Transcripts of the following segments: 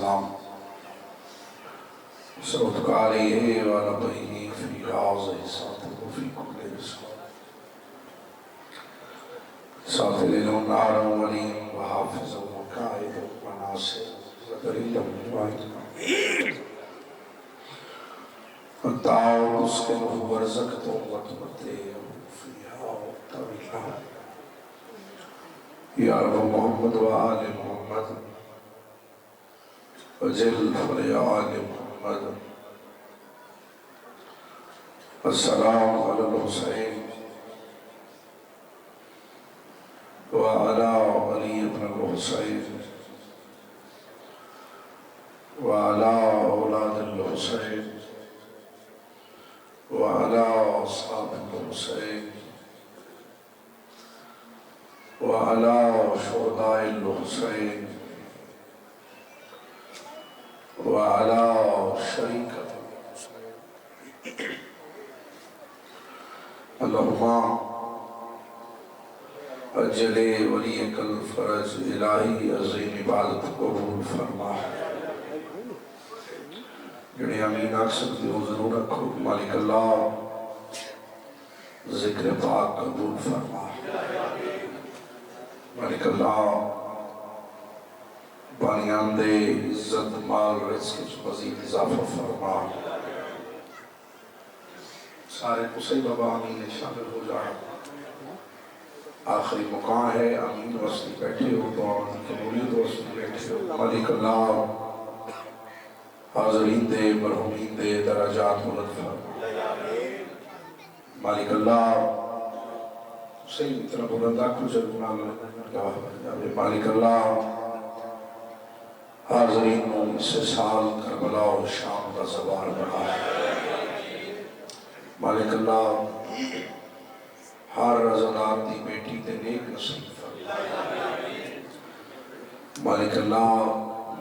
السلام صوتك عليه وعلى بيه في عظه ساطر وفي كل رزق ساطر نارا وليا وحافظا وقائدا وناصرا ودليلا وعيدا وتعاون اسكنه ورزقته وتمتعه فيها طويلا يا رب محمد وآل محمد وجل فليآل محمد السلام على الحسين وعلى علي بن الحسين وعلى أولاد الحسين وعلى أصحاب الحسين وعلى شهداء الحسين وعلى شريكة الحسين اللهم اجل ولیک الفرج الہی عظیم عبادت قبول فرما جڑے امین آکھ سکتے ہو ضرور رکھو مالک اللہ ذکر پاک قبول فرما مالک اللہ بانیان دے عزت مال رزق مزید اضافہ فرما سارے قصی بابا آمین شامل ہو جائیں آخری مقام ہے آمین وسطی بیٹھے ہو دعا کی قبولیت وسطی بیٹھے ہو مالک اللہ حاضرین دے مرحومین دے درجات بلند فرما مالک اللہ صحیح اتنا بلند آنکھوں جلونا مالک اللہ حاضرین کو اس سال کربلا و شام کا زوار بنا مالک اللہ ہر رضادار دی بیٹی تے نیک نصیب فرما مالک اللہ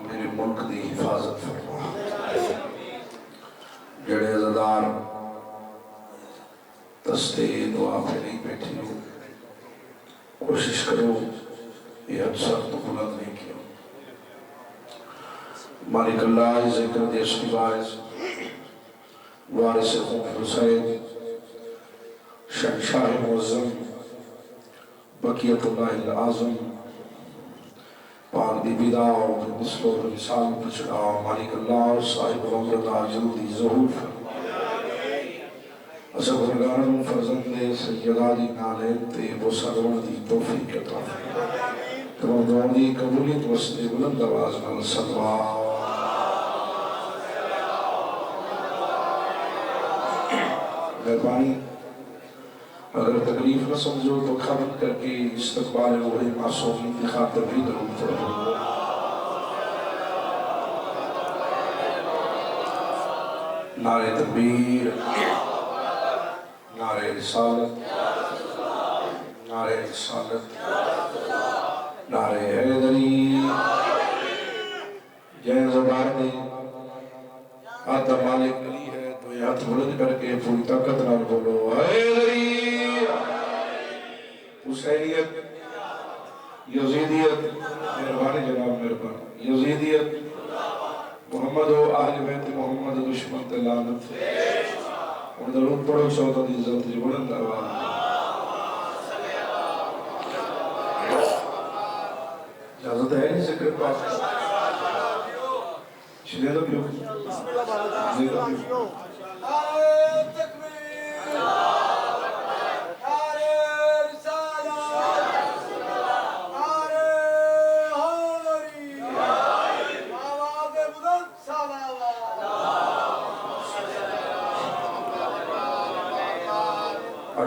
میرے ملک دی حفاظت فرما جڑے رضادار دستے دعا پہ نہیں بیٹھی ہو کوشش کرو یہ اکثر تو بلند نہیں کیا مالک اللہ ذکر دیش کی باعث وارث خوف حسین شہنشاہ معظم بقیت اللہ العظم پاک دی بیدہ اور مثل و رسال پچھڑا مالک اللہ صاحب عمرتہ جلدی ظہور فرما اصب رگارن فرزند سیدہ دی نالین تے وہ سرون دی توفیق عطا فرما تمام دعا دی قبولیت وسط بلند آواز میں صلوات مہربانی اگر تکلیف نہ سمجھو تو خبر کر کے استقبال وہی معصومین کی خاطر بھی درود پڑھو نعرہ تکبیر نعرہ رسالت نعرہ رسالت نعرہ حیدری جین زبان دے آتا مالک علی ہے تو یہ ہاتھ بلند کر کے پوری طاقت نہ بولو حیدری حسینیت یزیدیت مہربانی جناب مہربانی یزیدیت محمد و اہل بیت محمد دشمن تلانت اور درود پڑھو سعودہ دی عزت جی بلند آواز اجازت ہے نہیں ذکر پاک شریعہ دو کیوں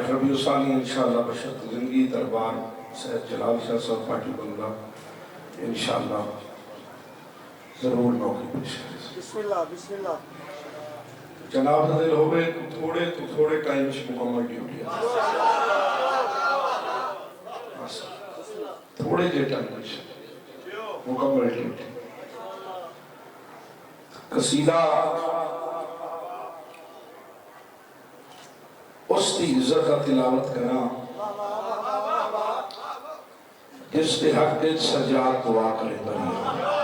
ربیع ثانی انشاءاللہ بشرط زندگی دربار سید جلال شاہ صاحب پارٹی بنگلہ انشاءاللہ ضرور موقع پیش کریں بسم اللہ بسم اللہ جناب نظر ہوئے تو تھوڑے ٹائم سے مکمل ڈیوٹی تھوڑے جے ٹائم سے مکمل ڈیوٹی قصیدہ اس دی عزت کا تلاوت کرنا جس دے حق دے سجاد دعا کرے بنی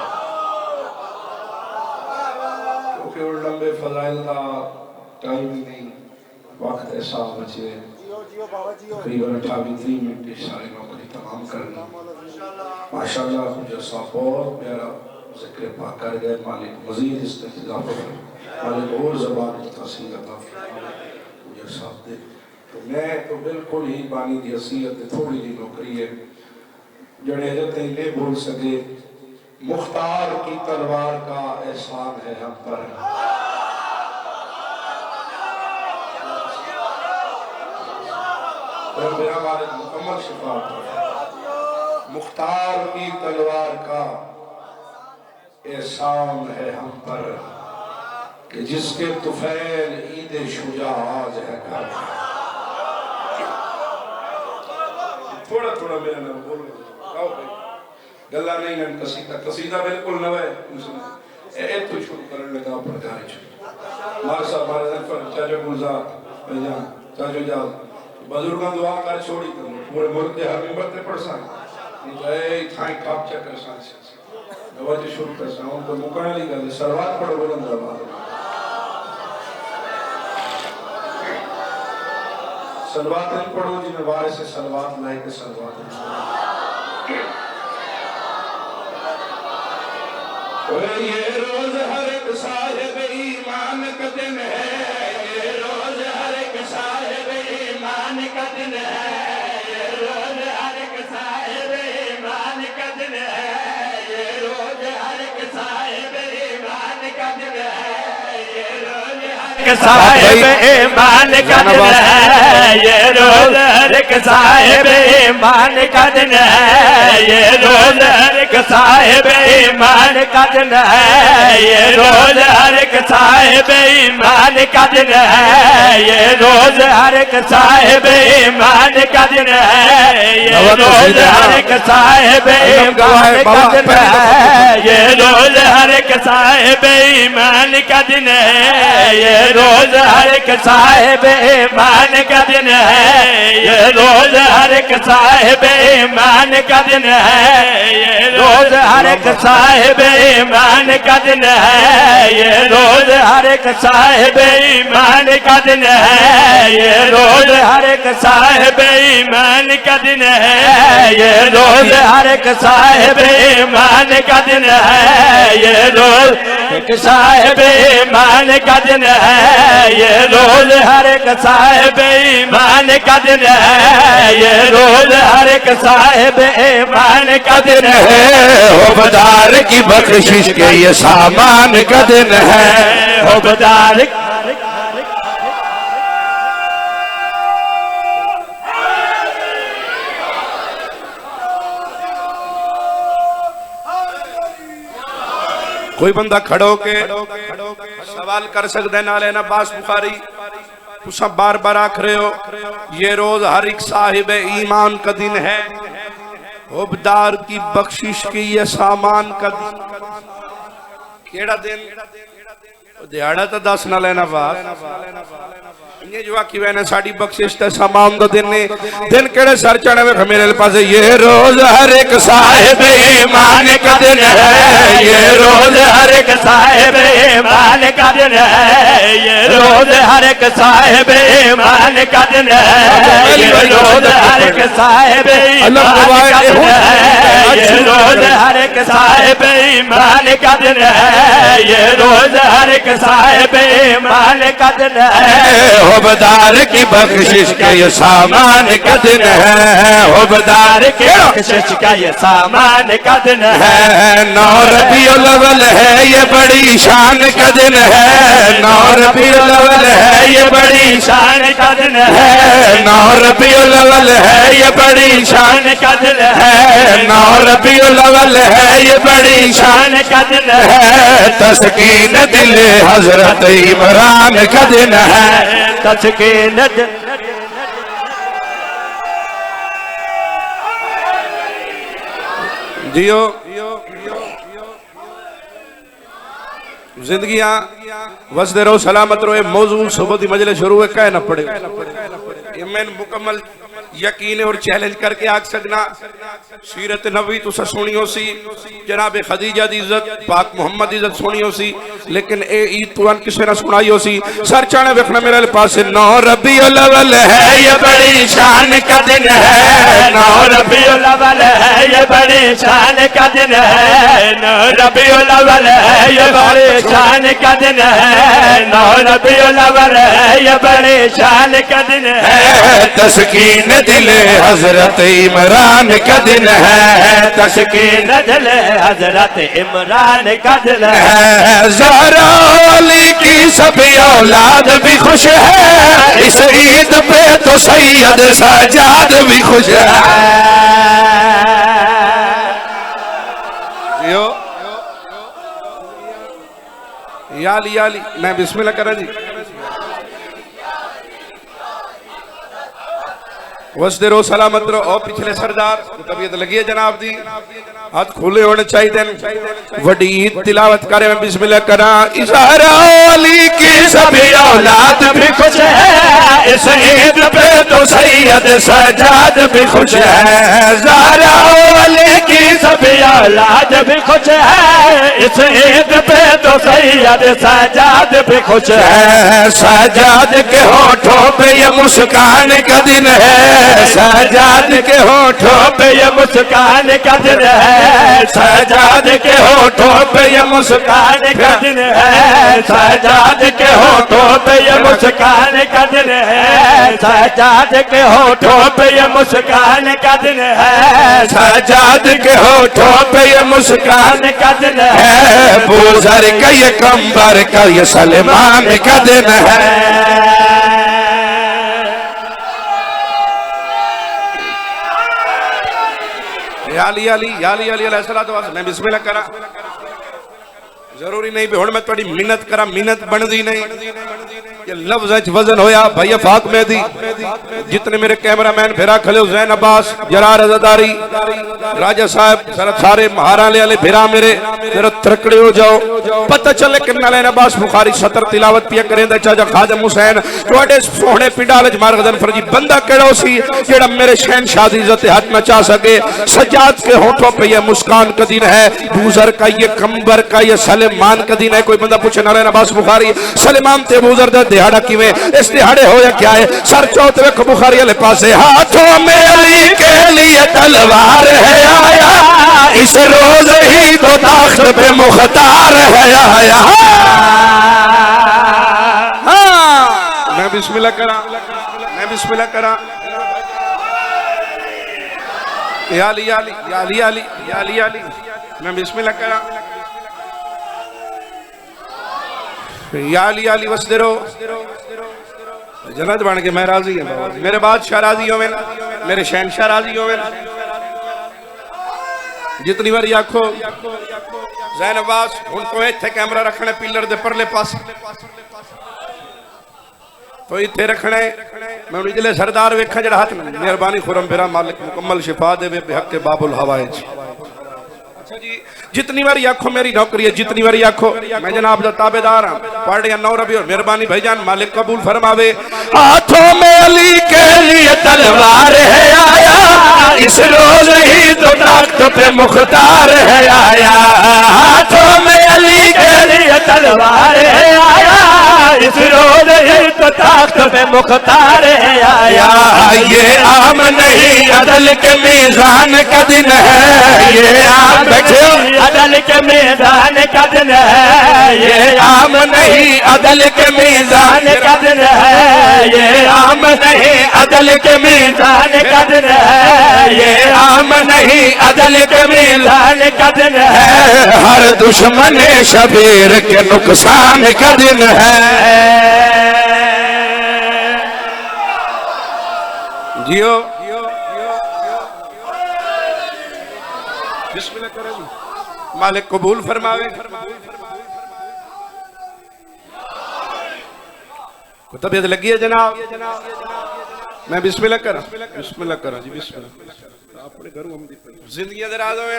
کہ وہ لمبے فضائل کا ٹائم نہیں وقت ایسا بچے تقریباً 28 منٹ ساری نوکری تمام کرنا ماشاءاللہ جیسا بہت پیارا ذکر پاک کر گئے مالک مزید استفاضہ کرے مالک اور زبان تحصیل عطا مجھے صاحب دے تو میں تو بالکل ہی بانی دی حیثیت تھوڑی دی نوکری ہے جڑے جتے لے بول سکے مختار کی تلوار کا احسان ہے ہم پر میرا والد مکمل شفاعت ہے مختار کی تلوار کا احسان ہے ہم پر کہ جس کے طفیل عید شجاع آج ہے گھر تھوڑا تھوڑا میرا نام بولو آؤ بھائی گلہ نہیں نن قصیدہ بالکل نہ ہے ایک تو شروع کرنے لگا پر گھاری چھوڑ مار صاحب مارے زنفر چاچو گلزار پیجان چاچو جاز بزرگان دعا کر چھوڑی کرنے پورے ملک دے ہر ممبر تے پڑھ سائیں نہیں تو اے تھائیں کھاپ چکر سائیں سے نواجہ شروع کر سائیں ان کو مکرنے لی گا سروات پڑھو بلند آباد سلوات نہیں پڑھو جنہیں وارے سے سلوات لائے کے سلوات یہ روز ہر ایک صاحب ایمان کا دن ہے یہ روز ہر ایک صاحب ایمان کا دن ہے یہ روز ہر ایک صاحب ایمان کا دن ہے یہ روز ہر ایک صاحب ایمان کا دن ہے یہ روز ہر ایک صاحب ایمان کا دن ہے یہ روز ہر ایک صاحب ایمان کا دن ہے یہ روز ہر ایک صاحب ایمان کا دن ہے یہ روز ہر ایک صاحب ایمان کا دن ہے یہ روز ہر ایک صاحب ایمان کا دن ہے یہ روز ہر ایک صاحب ایمان کا دن ہے یہ روز ہر ایک صاحب ایمان کا دن ہے یہ روز ہر ایک صاحب ایمان کا دن ہے یہ روز ہر ایک صاحب ایمان کا دن ہے یہ روز ہر ایک صاحب ایمان کا دن ہے یہ روز ہر ایک صاحب ایمان کا دن ہے یہ روز ہر ایک صاحب ایمان کا دن ہے یہ روز ہر ایک صاحب ایمان کا دن ہے یہ روز ایک صاحب ایمان کا دن ہے یہ روز ہر ایک صاحب ایمان کا دن ہے یہ روز ہر ایک صاحب ایمان کا دن ہے عہدیدار کی بخشش کے یہ سامان کا دن ہے عہدیدار کوئی بندہ کھڑو کے سوال کر سکتے نالے عباس بخاری تسا بار بار آکھ رہے ہو یہ روز ہر ایک صاحب ایمان کا دن ہے عہدیدار کی بخشش کی یہ سامان کا دن کیڑا دن دیاڑا تا دس نہ لینا بات یہ جو آکی وینے ساڑی بخشش تے سامان دو دن کیڑے سر چڑھے میں میرے پاس یہ روز ہر ایک صاحب ایمان کا دن ہے یہ روز ہر ایک صاحب ایمان کا دن ہے یہ روز ہر ایک صاحب ایمان کا دن ہے یہ روز ہر ایک صاحب ایمان کا دن ہے یہ روز ہر ایک صاحب ایمان کا دن ہے یہ روز ہر ایک صاحب ایمان کا دن ہے عہدیدار کی بخشش کا یہ سامان کا دن ہے عہدیدار کی بخشش کا یہ سامان کا دن ہے 9 ربیع الاول ہے یہ بڑی شان کا دن ہے 9 ربیع الاول ہے یہ بڑی شان کا دن ہے 9 ربیع الاول ہے یہ بڑی شان کا دن ہے 9 ربیع الاول ہے یہ بڑی شان کا دن ہے تسکین دل حضرت عمران کا دن ہے تسکین جیو زندگیاں وسدے رہو سلامت رہو موضوع صحبت مجلس شروع ہے کہہ نہ پڑے یہ میں مکمل یقین اور چیلنج کر کے آگ سکنا سیرت نبوی تو سنی ہو سی جناب خدیجہ دی عزت پاک محمد دی عزت سنی ہو سی لیکن اے عید قرآن کسے نہ سنائی ہو سی سر چانے وکھنا میرے پاس 9 ربیع الاول ہے یہ بڑی شان کا دن ہے 9 ربیع الاول ہے یہ بڑی شان کا دن ہے 9 ربیع الاول ہے یہ بڑی شان کا دن ہے 9 ربیع الاول ہے یہ بڑی شان کا دن ہے تسکین دل حضرت عمران کا دن ہے تسکین دل حضرت عمران کا دن ہے زہرا علی کی سب اولاد بھی خوش ہے اس عید پہ تو سید سجاد بھی خوش ہے یا علی میں بسم اللہ کرا جی وسدے رو سلامت رو او پچھلے سردار طبیعت لگی ہے جناب دی ہاتھ کھولے ہونے چاہی دیں وڈی عید تلاوت کرے میں بسم اللہ کرا زہرا علی کی سبھی اولاد بھی خوش ہے اس عید پہ تو سید سجاد بھی خوش ہے زہرا علی کی سبھی اولاد بھی خوش ہے اس عید پہ تو سید سجاد بھی خوش ہے سجاد کے ہونٹوں پہ یہ مسکان کا دن ہے سجاد کے ہونٹوں پہ یہ مسکان کا دن ہے سجاد کے ہونٹوں پہ یہ مسکان کا دن ہے سجاد کے ہونٹوں پہ یہ مسکان کا دن ہے سجاد کے ہونٹوں پہ یہ مسکان کا دن ہے سجاد کے ہونٹوں پہ یہ مسکان کا دن ہے بوزر کا یہ کمبر کا یہ سلمان کا دن ہے یا علی علیہ السلام میں بسم اللہ کرا ضروری نہیں بھی ہون میں توڑی منت کرا منت بن دی نہیں یہ لفظ اچ وزن ہویا بھائی فاق میں دی جتنے میرے کیمرامین بھیرا کھلے ہو زین عباس جرار عزداری راجہ صاحب سارے مہاران لے بھیرا میرے ذرا ترکڑے ہو جاؤ پتہ چلے کہ نالین عباس بخاری 70 تلاوت پیا کریں دا چاچا خادم حسین توڑے سوہنے پنڈالج مارغدن فرجی بندہ کڑو سی جیڑا میرے شہن شادی عزت حد میں چاہ سکے سجاد کے ہونٹوں پہ یہ مسکان کا دن ہے بوزر کا یہ کمبر کا یہ سلمان کا دن ہے کوئی بندہ پوچھے نالین عباس بخاری سلمان تے بوزر دے دہاڑا کیویں اس دہاڑے ہویا کیا ہے سر چوت ویکھ بخاری والے پاسے ہاتھوں میں علی کے لیے تلوار ہے آیا اس روز ہی تو تخت پہ مختار ہے آیا میں بسم اللہ کرا یا علی میں بسم اللہ کرا یا علی وسدے رو جنت بن کے میں راضی ہوں میرے بادشاہ راضی ہوئے میرے شہنشاہ راضی ہوئے جتنی بار آکھو زین عباس ان کو ایتھے کیمرہ رکھنے پیلر دے پرلے پاس تو ایتھے رکھنے میں انہی جلے سردار ویکھا جڑا ہاتھ مہربانی خورم بھیرا مالک مکمل شفا دے بے حق باب الحوائج جتنی باری آکھو میری نوکری ہے جتنی باری آکھو میں جناب دا تابدار ہوں پڑھ یا 9 ربیع اور مہربانی بھائی جان مالک قبول فرماوے ہاتھوں میں علی کے لیے تلوار ہے آیا اس روز ہی تو تخت پہ مختار ہے آیا ہاتھوں میں علی کے لیے تلوار ہے آیا اس روز ہی تو تخت پہ مختار ہے آیا یہ عام نہیں عدل کے میزان کا دن ہے یہ عام عدل کے میدان کا دن ہے یہ عام نہیں عدل کے میدان کا دن ہے یہ عام نہیں عدل کے میدان کا دن ہے یہ عام نہیں عدل کے میدان کا دن ہے ہر دشمن شبیر کے نقصان کا دن ہے جیو بسم اللہ کریں مالک قبول فرماوے کو طبیعت لگی ہے جناب میں بسم اللہ کرا جی بسم اللہ اپنے گھروں ہم زندگی دراز ہوئے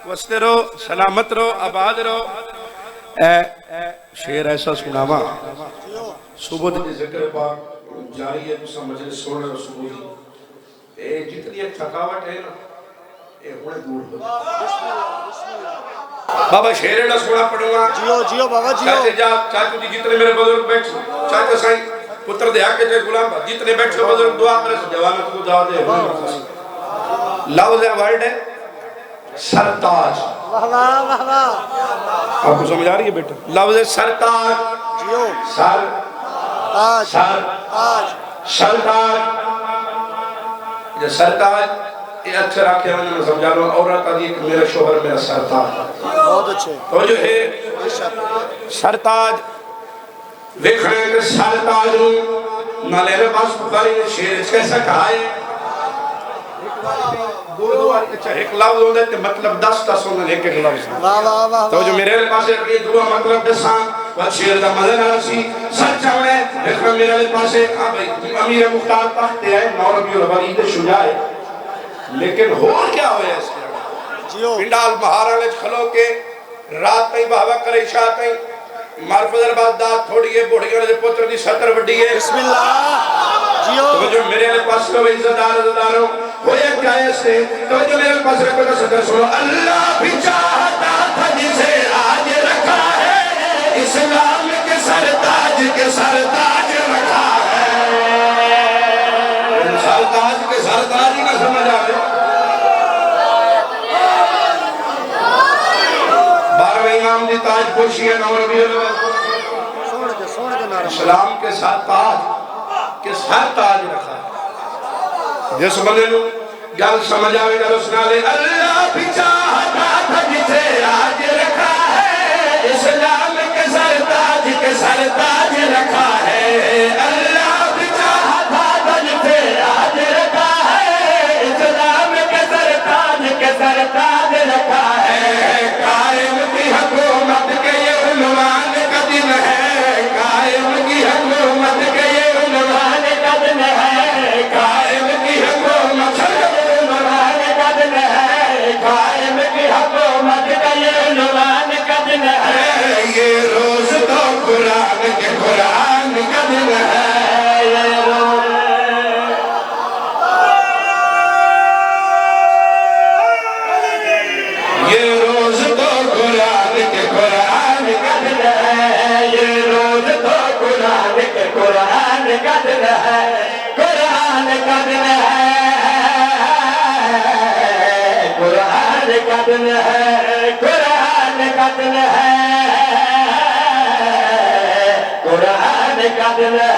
وستے رو سلامت رو آباد رو اے شیر ایسا سناوا صبح دی ذکر پاک جاری ہے تو سمجھے سونے رو صبح دی اے جتنی ایک تھکاوٹ ہے نا اے ہونے دور ہو بابا شیر دا سونا پڑھوں گا جیو جیو بابا جیو چاچے جا چاچو جی جتنے میرے بزرگ بیٹھے چاچا سائیں پتر دے آکے جائے غلام با جتنے بیٹھے بزرگ دعا کرے جوانت کو دعا دے لفظ ورڈ ہے سرتاج واہ واہ واہ واہ آپ کو سمجھ آ رہی ہے بیٹا لفظ سرتاج جیو سر تاج سر تاج سرتاج یہ سرتاج یہ اکثر آکے میں سمجھا لوں عورت آدھی کہ میرا شوہر میرا سرتاج بہت اچھے تو جو ہے سرتاج دیکھنے کہ سرتاج نہ لینے پاس بخاری نے شیر اس کیسا کہا ہے اچھا ایک لفظ ہوتا ہے کہ مطلب 10 ہونا ایک ایک لفظ واہ واہ واہ تو جو میرے پاس ہے کہ دعا مطلب 10 وہ شیر دا مزہ نہ رسی سر چاوڑے دیکھنا میرے پاس ہے امیر مختار تختے ہیں نوربی الولید شجاع ہے لیکن ہور کیا ہویا اس کے جیو پنڈال مہارا لے کھلو کے رات کہیں بہوا کرے شاہ کہیں معرفت الباد داد تھوڑی ہے بوڑھیوں نے پتر دی 70 بڑی ہے بسم اللہ جیو تو جو میرے پاس کو عزتداروں ہویا کیا ہے اس سے تو جو میرے پاس رکھو کا صدر سنو اللہ بھی چاہتا تھا جسے آج رکھا ہے اسلام کے سرتاج رکھا ہے سرتاج کے سرتاج ہی نہ سمجھ آئے 12ویں امام دی تاج پوشی ہے نوربی سوڑ کے نعرہ اسلام کے ساتھ تاج رکھا ہے جس بندے نو گل سمجھ آئے گا اس نالے اللہ بھی چاہتا تھا جسے آج رکھا ہے اسلام کے سرتاج رکھا ہے اللہ بھی چاہتا تھا جسے آج رکھا ہے اسلام کے سرتاج رکھا ہے قائم کی حکومت کے یہ عنوان کا دن ہے قائم کی حکومت کے یہ عنوان کا دن ہے قائم کی حکومت قائم کی حکومت کا یہ عنوان کا دن ہے یہ روز تو قرآن کا دن ہے یہ روز تو قرآن کا دن ہے یہ روز تو قرآن کا دن ہے قرآن کا دن ہے قرآن کا دن ہے قرآن کا دن ہے قرآن کا دن ہے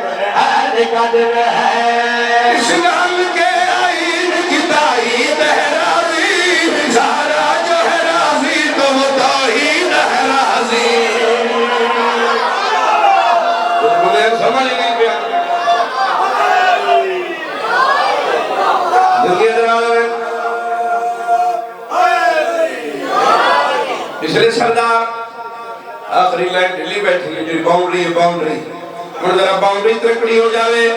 قرآن کا دن ہے اسلام کے آئین کی تائید ہے راضی سارا جو ہے راضی تو وہ توحید ہے راضی مجھے سمجھ نہیں پیا دنیا درازہ ہے اس لئے سردار آخری لائن ڈھلی بیٹھی ہے جو باؤنڈری اور ذرا باؤنڈری ترکڑی ہو جاوے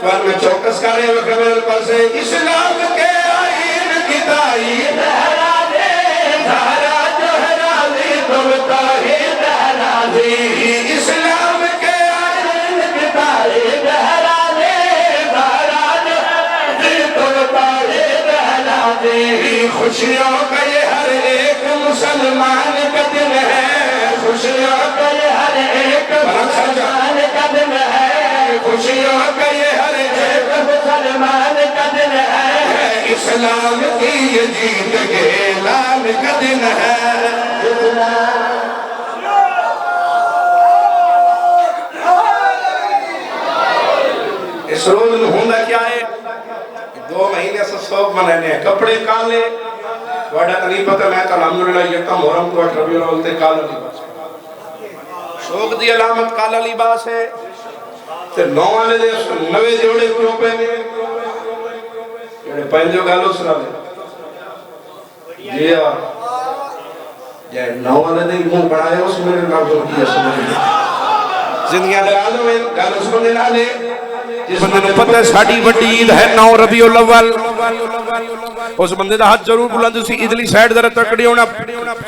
تو آج میں چوکس کارے وقت میرے پاس ہے اسلام کے آئین کی تائید ہے راضی سارا جو ہے راضی تم توحید ہے راضی اسلام کے آئین کی تائید ہے راضی سارا جو ہے راضی تم توحید ہے راضی خوشیوں کا یہ ہر ایک مسلمان کا دن ہے خوشیوں کا یہ ہر ایک مسلمان کا دن ہے خوشیوں کا یہ ہر ایک مسلمان کا دن ہے اسلام کی یہ جیت کے اعلان کا دن ہے اس روز میں ہوندہ کیا ہے 2 مہینے سے سوک منانے ہیں کپڑے کالے وڈا نہیں پتہ میں تو الحمدللہ یکم محرم کو 8 ربیع الاول تے کالا لباس شوق دی علامت کالا لباس ہے تے نو والے دے نوے جوڑے کیوں پہنے جوڑے پہن جو گالو سنا دے جی جائے نو والے دے منہ بڑھائے اس میرے نام جو کیا سمجھے زندگیاں درازوں میں گالو سنا دے لالے بندے نے پتہ ہے ساڑی وڈی عید ہے 9 ربیع الاول اس بندے دا ہاتھ ضرور بلند سی ادلی سائیڈ ذرا تکڑی ہونا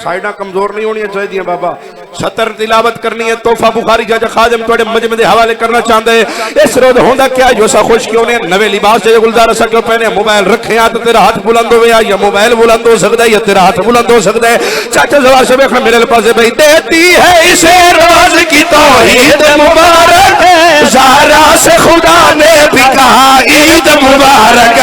سائیڈاں کمزور نہیں ہونی چاہیے دیا بابا سطر تلاوت کرنی ہے تحفہ بخاری جا خادم توڑے مجمع دے حوالے کرنا چاہندے اس روز ہوندا کیا جو سا خوش کیوں نے نوے لباس جے گلزار سکو پہنے موبائل رکھے ہیں تو تیرا ہاتھ بلند ہوئے یا موبائل بلند ہو سکتا ہے یا تیرا ہاتھ بلند ہو سکتا ہے چاچا زوار سے بیکھنا میرے پاس بھائی دیتی ہے اسے روز کی توحید مبارک زہرا سے خدا نے بھی کہا عید مبارک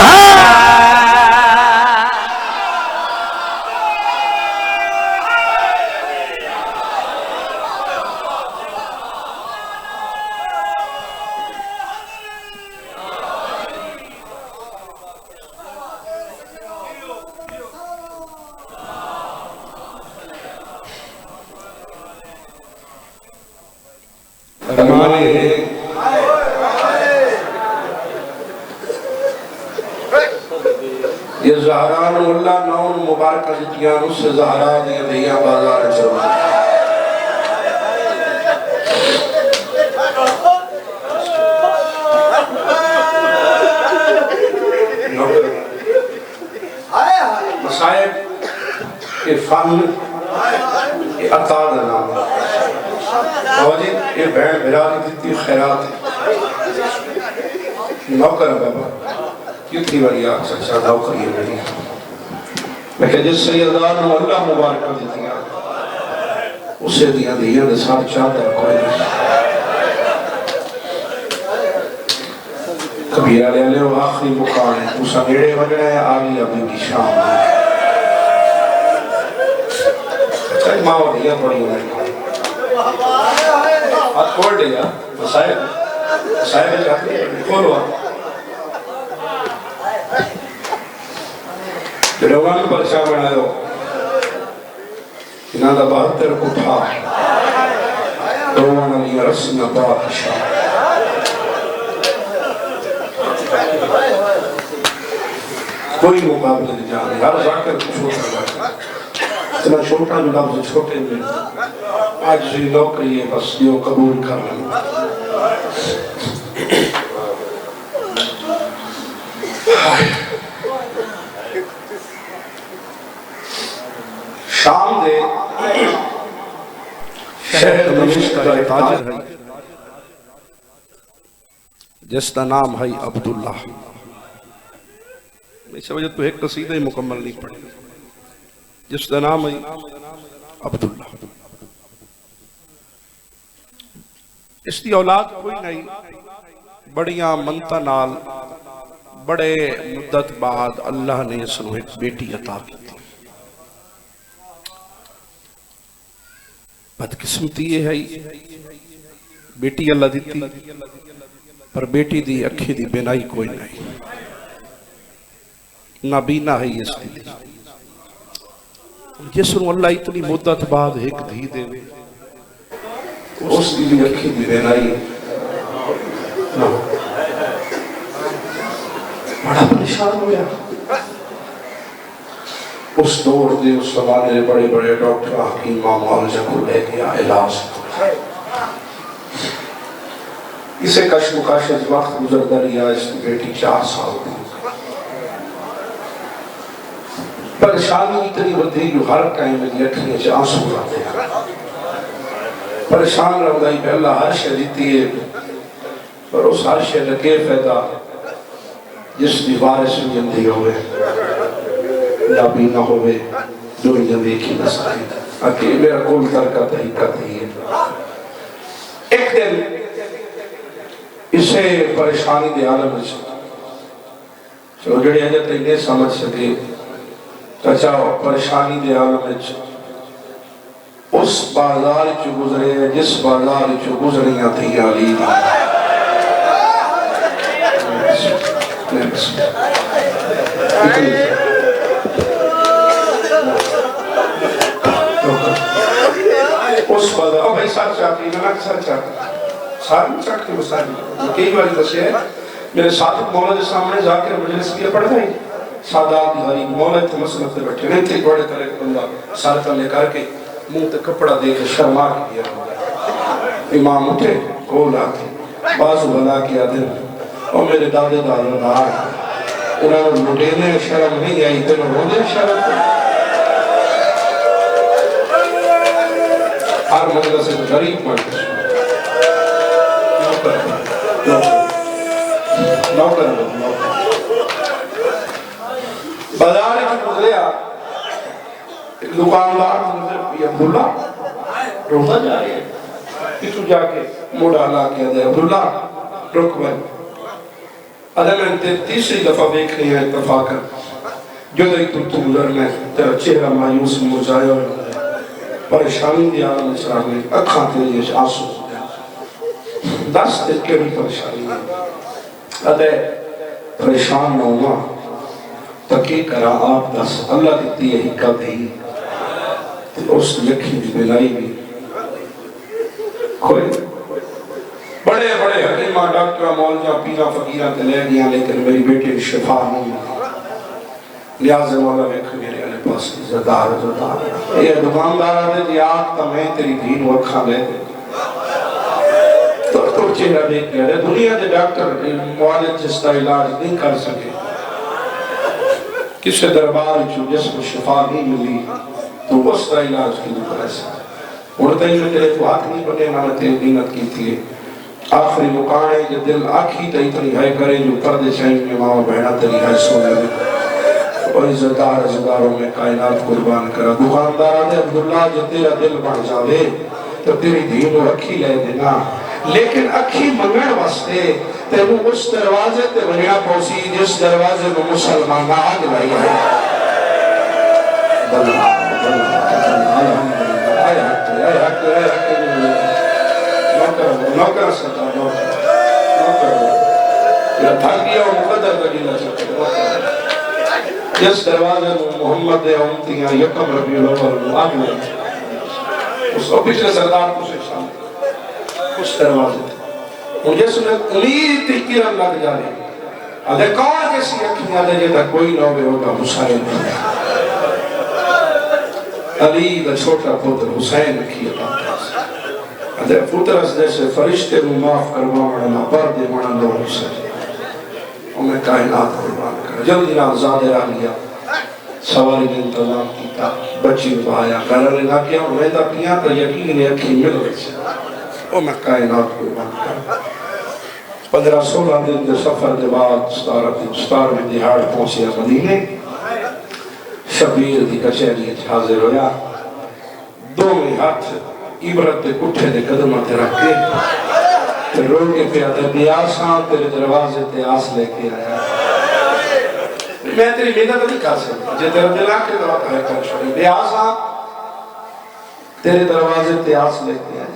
یہ زہران اللہ نون مبارکہ جتیاں اس سے زہرا دیا دیا بازار چلو مسائب کے فن یہ عطا دا نام ہے آوازی یہ بہن بھرانی دیتی خیرات ہے نوکر بابا کیوں تھی والی آگ سچا نوکر یہ میری میں کہ جس سیدان اللہ مبارکہ دیتی ہیں اسے دیا دیا دے ساتھ چادر کوئی نہیں کبیر علیہ علیہ و آخری مقام ہے اسا نیڑے وجہ ہے آگی ابھی کی شام ہے اچھا ماں اور دیا پڑی ہوئی ہاتھ کھول دیا مسائب چاہتی ہے کھولوا روان پر چاہ بنا دو انہاں دا بہتر کٹھا روان علی رسم بادشاہ کوئی مقابلہ نہیں جانے ہر ذاکر کو چھوٹا لگا اتنا چھوٹا جو لفظ چھوٹے میں آج سے نوکری ہے بس یہ قبول کر لیں شام دے شہر دمشق کا ایک تاجر ہے جس کا نام ہے عبداللہ اس وجہ تو ایک قصیدہ مکمل نہیں پڑھی جس کا نام ہے عبداللہ اس کی اولاد کوئی نہیں بڑیاں منتا نال بڑے مدت بعد اللہ نے اس کو ایک بیٹی عطا کی تھی بدقسمتی یہ ہے بیٹی اللہ دیتی پر بیٹی دی اکھی دی بینائی کوئی نہیں نابینا ہے اس دی جس نے اللہ اتنی مدت بعد ایک دھی دے اس دی اکھی دی بینائی بڑا پریشان ہو گیا اس دور دے اس زمانے بڑے بڑے ڈاکٹر حکیم معالجہ کو لے گیا علاج اسے کشمکش وقت گزرتا رہا اس کی بیٹی 4 سال دی پریشانی اتنی بدھی جو ہر ٹائم میں اکھیاں چ آنسو آتے ہیں پریشان رہتا ہی پہلا ہر شے دیتی ہے پر اس ہر شے لگے فائدہ جس دی وارث جندی ہوئے لابی نہ ہوئے جو جندی کی نہ سکے اکی میرا کول ترکا تحقیقت ہی ہے ایک دن اسے پریشانی دے عالم چلو جڑی حجت انہیں سمجھ سکے چاچاؤ پریشانی دے عالم اس بازار چو گزرے ہیں جس بازار چو گزریاں تھی علی دی اس بازار اب ایسا چاہتی ہے میں اکثر چاہتی ساری چاہتی مسائل کئی باری دسے ہیں میرے ساتھ مولا جس سامنے ذاکر مجلس کیا پڑھ گئی سادات دھاری مولا اتنے مسئلہ تے بیٹھے نہیں تھے بڑے طرح بندہ سارتا لے کر کے منہ تے کپڑا دے کے شرما کیا امام اٹھے کول آتے بازو بنا کیا دن اور میرے دادے دادے دار انہوں نے لٹینے شرم نہیں آئی تینوں رونے شرم ہر مجلس سے غریب پڑھتے ہیں نوکر بازار کی گزریا ایک دکاندار مجھے عبداللہ روزہ جا رہی ہے کتو جا کے موڑا لا کے دے عبداللہ رک بھائی ادھے میں تیسری دفعہ دیکھ رہی ہے اتفاقا جو دیکھ تو گزر میں تیرا چہرہ مایوس مجھایا پریشانی دی آدم چراغ میں اکھاں تیری آنسو دس دل کے بھی پریشانی ہے ادھے پریشان نہ ہوا تکی کرا آپ دس اللہ دیتی ہے حکم ہی اس لکھی بھی بلائی بھی کوئی بڑے بڑے حکیمہ ڈاکٹرہ مولیاں پیرہ فقیرہ تے لے گیا لیکن میری بیٹی شفا نہیں لہذا مولا ویکھ میرے علی پاس زدار یہ دکاندار آدھے دی آگ تا میں تیری دین وکھا لے دے تو چہرہ دیکھ لیا دنیا دے ڈاکٹر معالج جس کا علاج نہیں کر سکے کسے دربار جو جس کو شفا نہیں ملی تو اس کا علاج کی نہیں کر سکے اڑتا ہی میں تیرے کو ہاتھ نہیں بنے نہ میں تیری دینت کی تھی آخری مکانے جو دل آکھی تھی تری ہے کرے جو پردے چاہیں میں ماں بہنہ تری ہے سونے میں اور عزتدار عزتداروں میں کائنات قربان کرا دکاندار آدھے عبداللہ جو تیرا دل بڑھ جاوے تو تیری دین و اکھی لے دینا لیکن اکھی منگڑ واسطے تیرو اس دروازے تے بنیا پوسی جس دروازے میں مسلمان آگ لائی ہے نوکر ستا نوکر تھک گیا و مقدر دلیلہ چکر جس دروازے میں محمد امتیاں یکم ربیع الاول آگ لائی اس کو پچھلے سردار کو سے شامل اس دروازے اور جس نے امید تھی کرن لگ جا رہی ادھے کون جیسی اکھیاں دے جیتا کوئی نوبے ہوگا حسین علی دا چھوٹا پتر حسین کی عطا ادھے پتر اس جیسے فرشتے میں معاف کروا مڑنا پردے مڑنا لو حسین اور میں کائنات قربان کرا جلدی نام زادے آ لیا سواری نے انتظام کیتا بچی بھایا گھر لگا کیا اور ویدہ کیا تو یقین اکھی مل گئی اور میں کائنات قربان کرا 15-16 دن دے سفر دے بعد 17 دہاڑ پہنچیا مدینے شبیر دی کچھری حاضر ہویا دو میں ہاتھ عبرت دے کٹھے دے قدمہ تے رکھ کے پھر رو کے پہ آدھے بیاساں تیرے دروازے تے آس لے کے آیا میں تیری محنت نہیں کھا سکتا جے تیرا دل آکے دعا ہے کر چھوڑی بیاساں تیرے دروازے تے آس لے کے آیا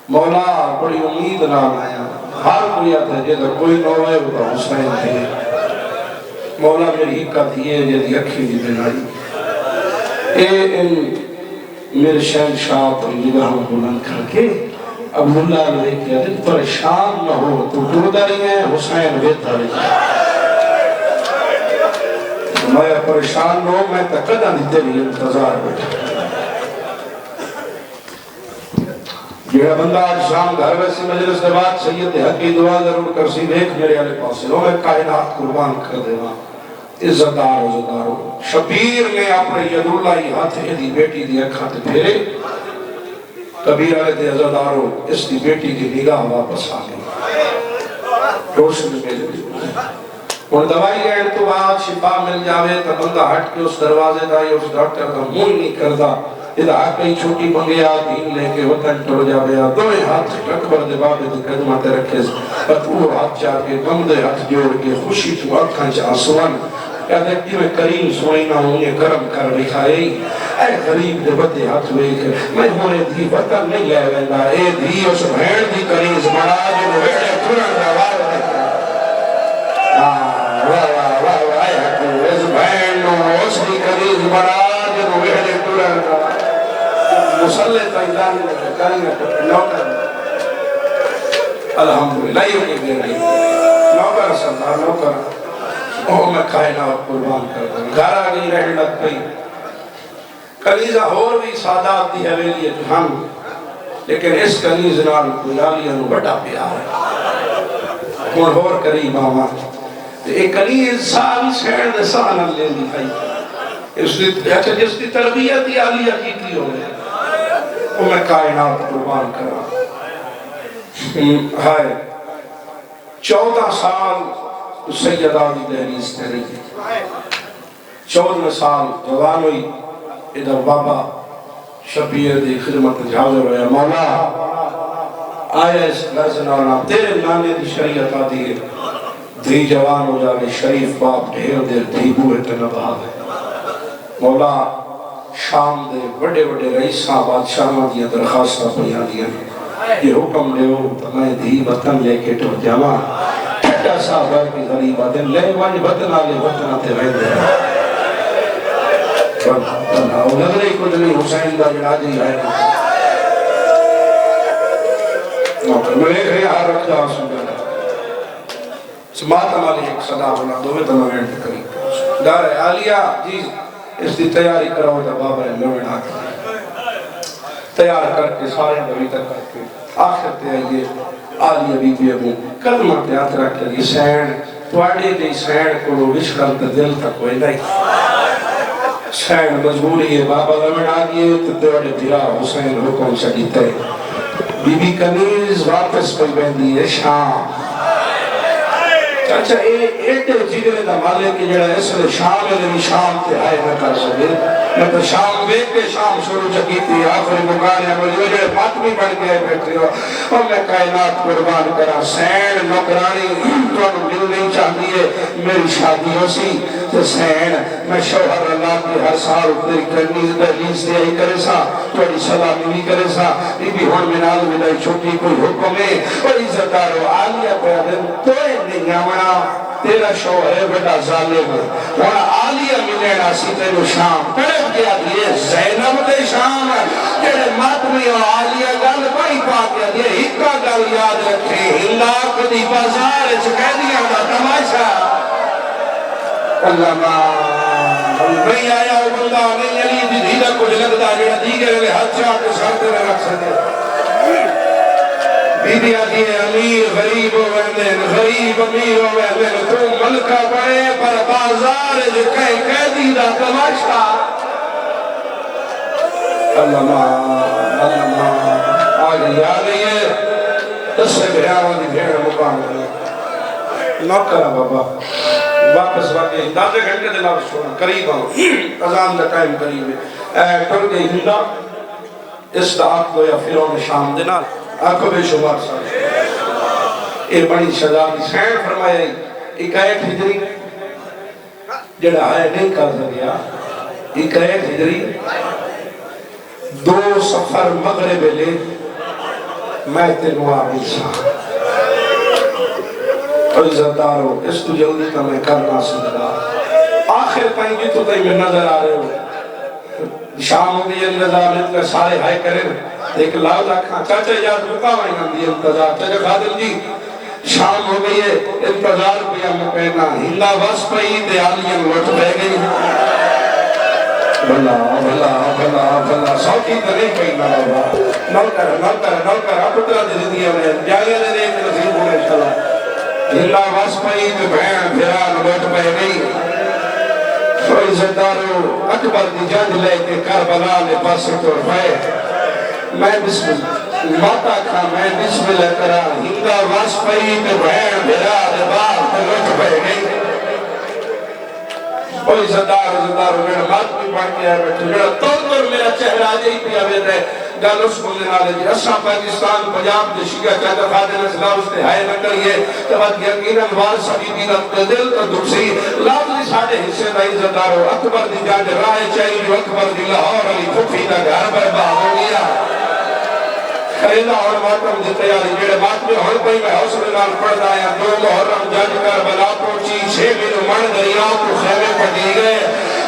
مولا بڑی امید نام آیا ہر کوئی آتا ہے جیدہ کوئی نوے ہوتا حسین تھے مولا میری حقت یہ جیدی اکھی دی بنائی اے ان میرے شہنشاہ پر نگاہوں بلند کر کے عبداللہ علیہ کیا دن پریشان نہ ہو تو ڈردہ رہی ہے حسین بہتر رہی ہے میں پریشان نہ ہو میں تقدہ دیتے رہی انتظار بیٹھا یہ بندہ آج شام گھر ویسی مجلس دے بعد سید حقی دعا ضرور کر سی دیکھ میرے علی پاس لو میں کائنات قربان کر دینا عزتدار عزتداروں شبیر نے اپنے یداللہی ہاتھ دی بیٹی دی اکھاں تے پھیرے کبیر علیہ دے عزتداروں اس دی بیٹی کی نگاہ واپس آ گئی روشن مل گئی اور دوائی گئے تو بعد شفا مل جاوے تا بندہ ہٹ کے اس دروازے دا یا اس ڈاکٹر کا منہ نہیں کردا ادھا آکئی چھوٹی بنگیا دین لے کے وطن ٹر جا بیا دوئے ہاتھ اکبر دے بابے دے قدمہ تے رکھے پتور ہاتھ چاہ کے بندے ہاتھ جوڑ کے خوشی تو اکھاں چاہ آسوان کہتے ہیں کہ میں کریم سوئینا انہیں کرم کر دکھائے اے غریب دے بدے ہاتھ ہوئے کہ میں ہونے دی وطن نہیں لے ویندہ اے دی اس بھین دی کریز بڑا جو ویڑے پورن روار دیکھا اس بھین اس دی کریز بڑا جو ویڑے پورن روار مسلح تیدانی لگے کریں نوکر الحمدللہ یہ دے رہی نوکر سردار نوکر اوہ میں کائنات قربان کر دوں گھر آگئی رہن لگ گئی کنیزہ اور بھی سادات دی حویلی ہے ہم لیکن اس کنیز نال کویالیہ نو بڑا پیار ہے کون اور قریب آما ایک کنیز سال سیڑ دے سانہ لے لی بھائی جس کی تربیت ہی عالیہ کی ہوئے میں کائنات قربان کرا ہائے 14 سال سیدہ دی دہلیز تے رہی 14 سال جوان ہوئی ادھر بابا شبیر دی خدمت حاضر ہویا مولا آیا اس لازنانا تیرے نانے دی شریعت آدھی ہے دھی جوان ہو جاوے شریف باپ ڈھیر دیر دھی بوئے تنبہ آگئے مولا شام دے بڑے بڑے رئیساں بادشاہاں دیا درخواستہ پیاں دیا یہ حکم لے ہو تو میں دھی وطن لے کے ٹو جاما ٹھٹا صاحبہ کی غریبہ دے لے وانی وطن آگے وطن آتے رہ دے اور نظرے کچھ نہیں حسین دا جڑا جی آئے میں ایک ریاح رکھ جا سن جانا سماعت ہماری ایک صدا ہونا دوے تمہیں کری دار ہے آلیہ جی اس دی تیاری کراؤ جا بابا ہے لوڑن آتا تیار کر کے سارے بھوی تک کر کے آخر تے آئیے آلیہ بی بی ابو کلمہ تے آترہ کے لیے سین توڑے دی سین کو لو وشکل تے دل تک کوئی نہیں سین مجبوری ہے بابا لوڑن آگئے تو توڑے بھیرا حسین حکم سکیتے بی بی کنیز واپس پہ بہندی ہے شام اچھا ایڈے جگرے دا مالے کی جڑا اس لئے شام ہے شام تے آئے نہ کر سکے میں تو شام بیک کے شام شروع چکی تھی آخری مقالیہ مجھے جڑے ماتمی بڑھ گئے بیٹھے ہو اور میں کائنات قربان کرا سین نوکرانی تو انہوں مل نہیں چاہتی ہے میری شادی ہو سی تو سین میں شوہر اللہ کی ہر سال تیری کرنی دہلیز دے آئی کرے سا توڑی سلامی بھی کرے سا بی بی ہون منال ملائی چھوٹی کوئی حکم ہے اور عزت دارو آلیہ پیادن توئے نہیں آمنا تیرا شوہر ہے بڑا ظالم ہے اور آلیہ ملینا سی تیرو شام پڑھت گیا دیئے زینب دے شام تیرے ماتمی اور آلیہ گل بڑی پاک گیا دیئے ہکا گل یاد رکھے ہلاک دی بازار چکے دیا دا تماشا اللہ نہیں آیا وہ بندہ نہیں علی دی دھیدہ کچھ لگتا جڑا دیگر لے ہاتھ چاہ کے ساتھ میں رکھ سکتے بی بی آتی ہے امیر غریب ہو ویندن غریب امیر ہو ویندن تو ملکہ پڑے پر بازار جو کہیں قیدی دا تماشا اللہ آگے یاد ہے اس سے بھیاوہ دی بھیڑ مقام کرنے نوکرہ بابا واپس واقعی دادے گھنٹے دلاو چھوڑا قریب آؤں اذان دا ٹائم قریب ہے ٹر گئی ہندہ اس دا آت دو یا فیرون شام دنال آنکھوں بے شمار سارے اے بڑی شہزادی سین فرمایا ایک آیت ہجری جڑا ہے نہیں کر دیا ایک آیت ہجری 2 سفر مغرب لے میں تنو آبی سا عزت دارو اس تو جلدی کا میں کرنا سکتا آخر تائیں گی تو تائیں میں نظر آ رہے ہو شام ہو گئی نظام اتنے سارے ہائے کریں ایک لاؤ دکھاں چاچا یاد رکا وائیں ہم دی انتظار چاچا خادم جی شام ہو گئی ہے انتظار پہ ہم پہنا ہندہ بس پہی تے آلیاں لوٹ بہ گئی بھلا بھلا بھلا بھلا سوکی تو نہیں پہنا بابا نو کر اپترہ دے دیا میں جاگے دے دے ایک نصیب ہونے چلا اللہ واس پئی تو بہن بھیران لوٹ پہ گئی تو عزت دارو اکبر دی جنگ لے کے کربلا نے پاس توڑ پائے میں بسم ماتا کھا میں بسم اللہ کرا ہندہ واس پئی تو بہن بھیران بار لوٹ پہ گئی اور عزت دارو میرا مات بھی پڑھ کے آئے بیٹھو میرا توڑ میرا چہرہ جائی پی آوے رہے گل اس کو لینا لے جی اساں پاکستان پنجاب دے شیعہ چاہتا خادر اسلام اس نے ہائے نہ کریے تبت یقیناً وارث حبیبی رب دل تو دکسی لازلی ساڑھے حصے دا عزت دارو اکبر دی جانج رائے چاہیے جو اکبر دی لاہور علی پھوپھی دا گھر برباد ہو گیا خریدہ اور ماتم دی تیاری جیڑے ماتمی ہر کوئی میں حوصلے نال پڑھ دایا 2 محرم جج کر بلا پہنچی 6 مہینوں مڑ دریاؤں کو خیمے پڑی گئے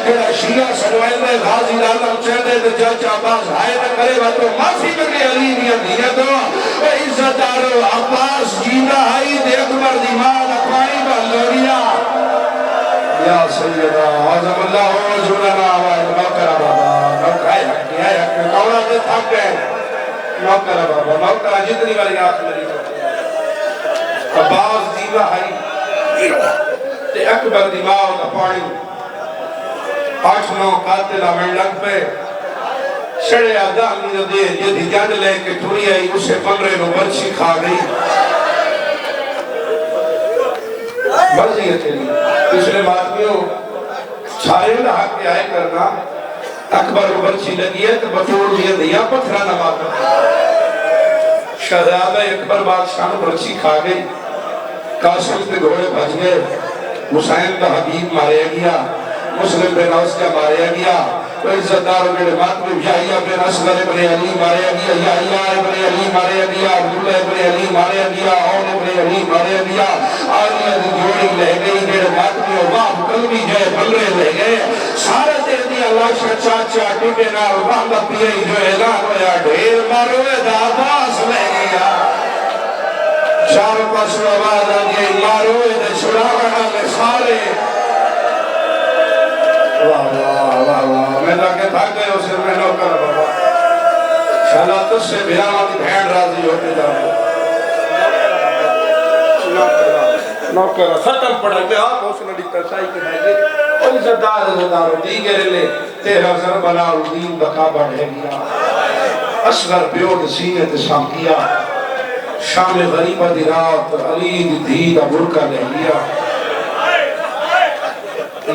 جڑا شیعہ سنوائندے غازی لالم چہدے دے جج عباس ہائے نہ کرے وہ تو معافی مگے علی دیا دیا تو اے عزت دارو عباس جیندہ ہائی دے اکبر دی مال اقوائی بلوریا یا سیدہ عظم اللہ جلنا نوکرہ بابا نوکرہ کورا دے تھک گئے نوکرہ بابا نوکرہ جتنی والی آنکھ میری عباس جیندہ ہائی تے اکبر دی مال کا پانی 8-9 قاتل آمین لگ پہ شڑے آدھامی دے جدی جنگ لے کے ٹھوری آئی اسے کمرے نو برچی کھا گئی مرضی ہے تیری پچھلے ماتمیوں چھارے نہ حق کے آئے کرنا اکبر کو برچی لگی ہے تو بطور دیا دیا پتھرہ نہ ماتا شہزادہ اکبر بادشاہ نے برچی کھا گئی قاسم پہ گھوڑے بھج گئے حسین کا حبیب ماریا گیا مسلم بن اوس کا ماریا گیا تو عزتدار کے ماتمی یحییٰ بن اصغر ابن علی ماریا گیا یحییٰ ابن علی ماریا گیا عبداللہ ابن علی ماریا گیا عون ابن علی ماریا گیا آلیہ دی جوڑی لے گئی میرے ماتمی و باپ قلبی جائے بلرے لے گئے سارے دیر دی اللہ چاچا ٹکے نال باندھا پیئی جو اعلان ہویا ڈھیر ماروے داباس لے گیا چار پاس آواز آگئی ماروے دے چھڑاوڑا لے سارے واہ واہ واہ واہ میں تاکہ تھا گئے اسے میں نوکر بابا شالا تس سے بیانا کی بھین راضی ہوتے جاؤ نوکر ختم پڑھا میں آپ اس نے دیتا سائی کے بھائی اور عزتدار دیگر لے تیرہ ضربنا الدین بقا بڑھے گیا اصغر بیود سینت سام کیا شام غریبہ دی رات علی دی دا برکہ لے لیا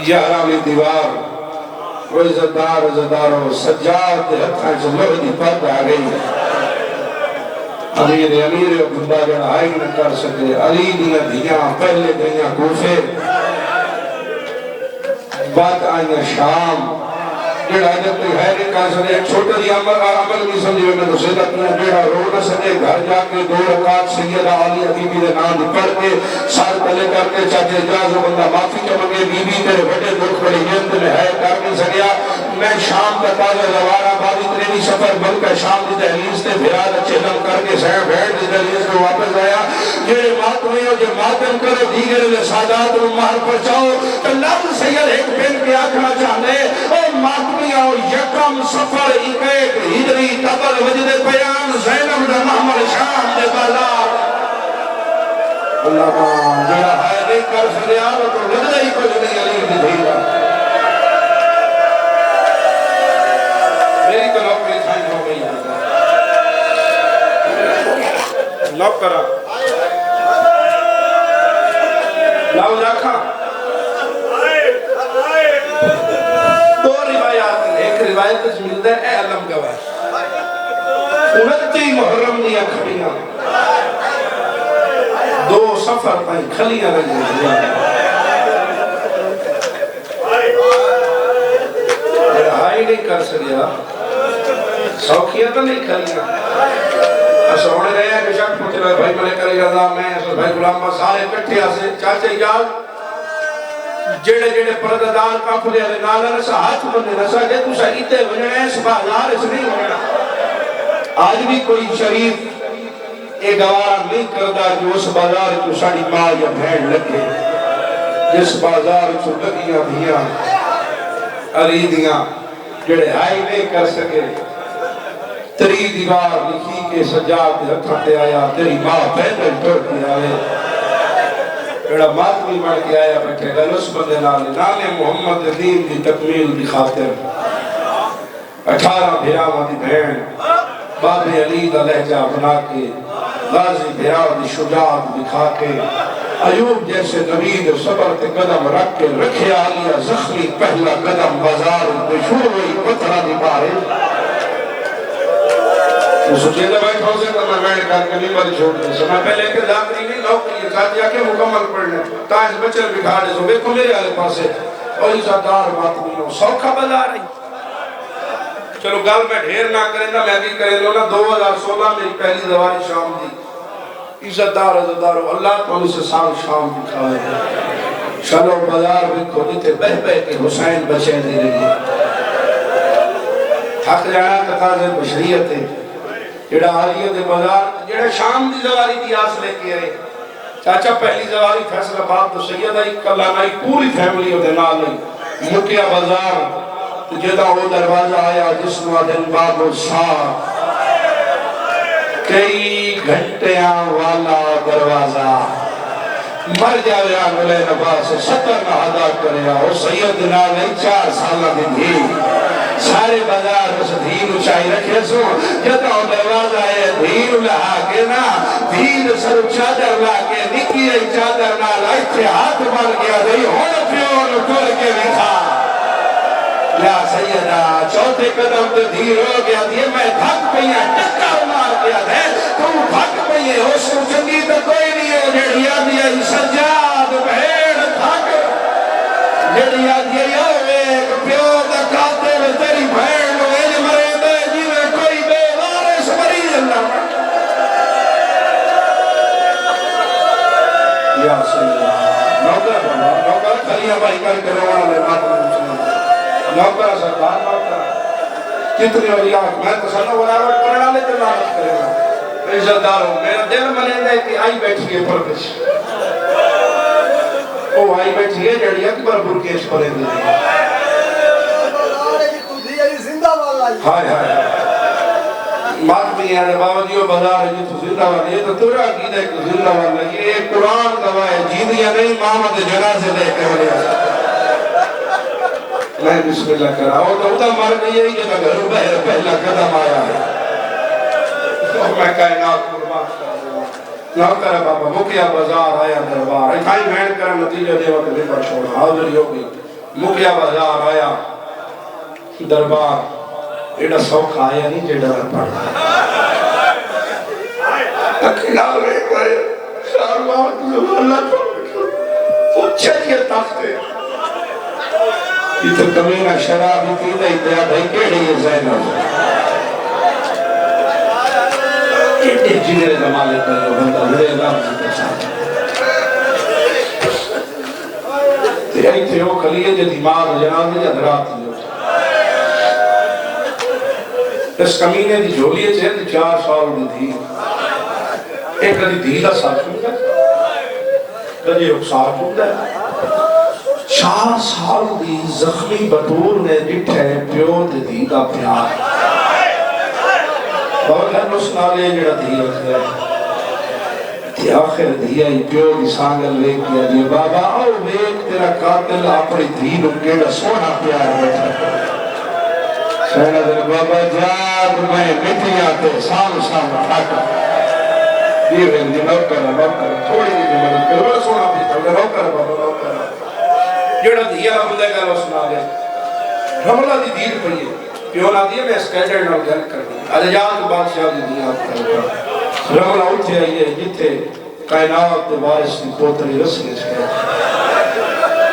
یارامی دیوار وہ عزتدارو سجاد ہتھاں سے لوہدی پرد آ گئی امیر عبداللہ جڑا آئی نہ کر سکے علی دیاں دھیاں پہلے دیاں کوفے بات آئیاں شام جڑا جب کوئی حیرے کا سنے ایک چھوٹا دی عمل نہیں سمجھے میں تو سیدت میں جڑا رو نہ سنے گھر جا کے 2 رکعت سیدہ علی حبیبی دے نام پڑھ کے سار تلے کر کے چاہتے اجاز و بندہ معافی کے مگے بی بی تیرے بڑے دکھ بڑی جنت میں ہے کر نہیں سکیا میں شام کا تازہ زوارہ بادی ترینی سفر بن کر شام دی دہلیز تے بھیراد اچھے نم کر کے سہر بھیڑ دی دہلیز کو واپس آیا جڑے ماتمیں ہو جو ماتم کرو دیگر لے سادات و مہر پر چاہو تو لفظ سید ایک بین کے آکھنا چاہنے اے ماتمیں ہو یکم سفر ایک ہجری تبر وجد پیان زینب دا محمد شام دے بازار اللہ کا جڑا ہے نہیں کر سکے آرہ تو لگنا ہی کچھ نہیں علی دی دھیرہ میری تو نوکری سائن ہو گئی لوک کرا لاؤ جاکھا 2 روایات ہیں ایک روایت اس ملتا ہے اے علم گواہ 29 محرم دیا کھڑیاں 2 سفر پائیں کھلیاں رہی رہائی نہیں کر سکیا سوکھیاں تو نہیں کھلیاں ایسا ہونے رہے ہیں کہ شک پوچھ رہے بھائی ملے کرے رضا میں ایسا بھائی غلام با سارے کٹھے آسے چاچے یاد جڑے جڑے پرددار کافلے علی نالا رسا ہاتھ بندے رسا جے تو سہیتے بننے اس بازار اس نہیں ہونا آج بھی کوئی شریف ایک گوارا نہیں کردہ جو اس بازار تو ساڑی ماں یا بھیڑ لگے جس بازار تو لگیاں دھیاں علی دیاں جڑے آئی نہیں کر سکے تری دیوار لکھی کے سجاد رکھتے آیا تیری ماں پیدل ٹوڑ کے آئے جڑا ماتمی بڑھ کے آیا بیٹھے گا اس بندے نانے محمد دین دی تکمیل دی خاطر 18 بھیراوہ دی بھین باب علی دا لہجہ بنا کے غازی بھیراوہ دی شجاعت دکھا کے ایوب جیسے نبی دے صبر تے قدم رکھ کے رکھے آلیا زخمی پہلا قدم بازار کوئی شروع ہوئی پتھرہ دی بارے تو سوچے تھا بیٹھ ہو سے تو میں بیٹھ کر کے نہیں بڑی چھوڑ دے میں پہلے کہ داخلی نہیں نوکری ہے ساتھ جا کے مکمل پڑھنے تاج بچر بکھا دے سو بیکو میرے آلے پاسے اور اس دار بات نہیں ہو سوکھا بلا رہی چلو گل میں ڈھیر نہ کریں نا میں بھی کریں لو نا 2016 میری پہلی دواری شام دی عزتدارو اللہ تو انہی سے سال شام دکھائے چلو بازار بھی کھولی تھے بہ بہ کے حسین بچے دے رہی ہے تھک جانا تقاضے بشریت ہے جڑا آلیہ دے بازار جڑا شام دی زواری دی آس لے کے آئے چاچا پہلی زواری فیصلہ بات تو سیدہ ایک کلانائی پوری فیملی ہوتے نال نہیں مکیہ بازار جدہ وہ دروازہ آیا جس نوہ دن باب و سار کئی گھنٹیاں والا دروازہ مر جاوے آنگلے نبا سے 70 نہ ادا کریا وہ سیدنا نہیں 4 سالہ دی بھی سارے بازار اس دھین اچھائی رکھے سو جتا دروازہ ہے دھین لہا کے نا دھین سر چادر لا کے نکی ای چادر نا لائتے ہاتھ بن گیا دئی ہون پیون ٹول کے لکھا یا سیدہ چوتھے قدم تو دھیر ہو گیا دیئے میں بھگ پہیا ٹکا مار گیا دے تو بھگ پہیا ہو سو چنگی تو کوئی نہیں ہے جڑیا دیا سجاد بھیڑ تھک جڑیا دیا ایک پیو دا قاتل تیری بھیڑ نو ایج مرے دے جیوے کوئی بے وارث مریض اللہ یا سیدہ نوکر کھلیاں بھائی کر کے روانہ لے بات نوکر سردار نوکر کتنی اولیاء میں تسنہ بناوٹ کرنا لے تو لعنت کرے گا عزت داروں میرا دل منے دے کہ آئی بیٹھی ہے پرکش او آئی بیٹھی ہے جڑی اکبر برکیش پرے دے ہائے ہائے بات بھی ہے بابا جیو بازار ہے تو زندہ والی ہے تو تورا عقیدہ ہے کہ زندہ والی ہے یہ قرآن گواہ ہے جیدیاں نہیں محمد جنازے لے کے ولی میں بسم اللہ کر رہا ہوں تو ادھا مر گئی ہے جب گھر بہر پہلا قدم آیا ہے تو میں کائنات قربان نوکر بابا مکیا بازار آیا دربار اتھائی بہن کر نتیجہ دے وقت دے پر چھوڑا حاضری ہوگی مکیا بازار آیا دربار ایڈا سوکھا آیا نہیں جیڈا میں پڑھا اکھنال میں گئے شاروان اللہ پوچھے یہ تختے یہ تو کمینہ شرابی پیدہ اتیا بھائی کیڑی ہے زینب ایڈے جنر زمانے پر جو بندہ لے لفظ پسند تیرائی تھے وہ کلیے جو دماغ جنازے جا درات تھی اس کمینے دی جھولیے چھے دی 4 سال دی تھی ایک دی دھی دا ساتھ چھوڑا کدی ایک ساتھ چھوڑا 4 سال دی زخمی بطور نے ڈٹھے پیو دی دھی دا پیار بہت ہے نسنالے جڑا دھی رکھ گیا تی آخر دھی آئی پیو دی سانگل لے کیا دی بابا آؤ بیک تیرا قاتل اپنی دھی نو کیڑا سونا پیار بیٹھا سینا دل بابا جاد میں مٹیاں تے سال ٹھاکا یہ ویندی نوکر تھوڑی دی مدد کر بڑا سونا پیتا نوکر بابا نوکر جڑا دھیا بندے کا روسنا لے رملہ دی دیر پڑی ہے پیونا دیا میں اسکیٹر نال گل کر دی علیات بادشاہ دی دیا رملہ اٹھے آئیے جتے کائنات دے وارث کی پوتری رسنے سے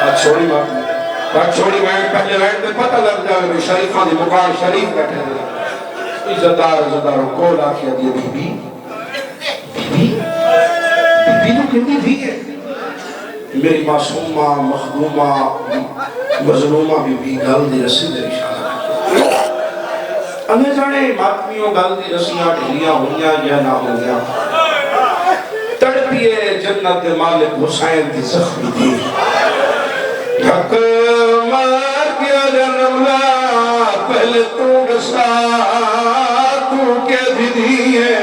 آج چھوڑی بات نہیں بات چھوڑی وینڈ پہلے وینڈ پہ پتہ لگ جائے کہ شریفہ دی مقام شریف بیٹھے دے عزتداروں کو لا کیا دیا بی بی تو کہتی بھی ہے میری معصومہ مخدومہ مظلومہ بی بی گل دی رسی دے اشارہ انہیں جانے ماتمیوں گل دی رسیاں ڈھلیاں ہویاں یا نہ ہویاں تڑپیے جنت مالک حسین دی زخمی تھی حق مار کیا جنملا پہلے تو گسا تو کے بھی دیئے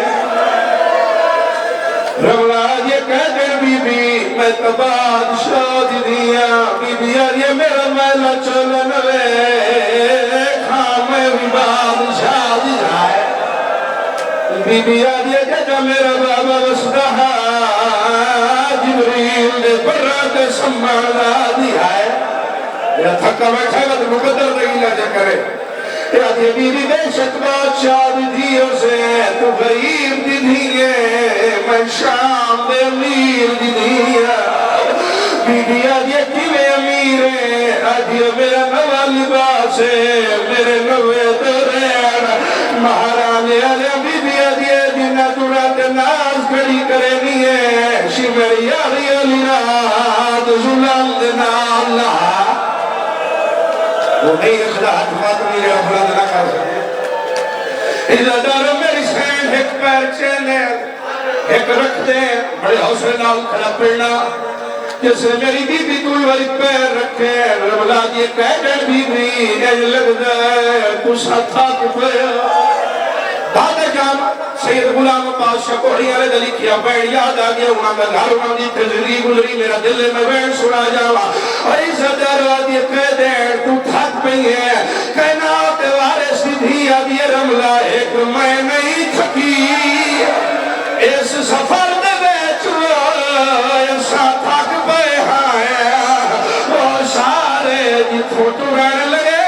رملا یہ کہتے بی بی میں تباد شاد دیا بی بی یہ میرا میلہ چلن لے کھا میں بھی بادشاہ جائے بی بی یہ کہتا میرا بابا وسدہا جبریل نے برات سنبھالا دیا ہے یا تھکا بیٹھا گا تو مقدر نہیں لجا کرے یا دی میری بیشت بادشاہ دی دیو سے تو غریب دی دیئے میں شام دے امیر دی دیئے بی بی آدھے کیوے امیر ہے آدھے میرا نوہ لباس ہے میرے نوے درین مہارانے آدھے بی بی آدھے جنہ تورات ناز کھڑی کرے نہیں شمر یاری علی رات ظلم دنا اللہ وہ نہیں اخلا حکمات میرے افراد نہ کر سکتے عزتداروں میری سین ایک پیر چینے ایک رکھ دے بڑے حوصلے نال کھڑا پڑنا جیسے میری بی بی کوئی والی پیر رکھے رملا دیے کہتے بی بی ایج لگ دے تو ساتھا کے پیر دادے جان سید غلام پاشا کوڑی آلے دلی کیا بیڑ یاد آگیا انہاں کا گھر انہاں دی تجری گزری میرا دل میں بیڑ سنا جاوا عزت آدھی کہہ دین تو تھک پئی ہے کائنات وارث دھی آدھی رملہ ایک میں نہیں تھکی اس سفر دے بیچو ایسا تھک پئے ہاں وہ سارے جتھوں ٹرن لگے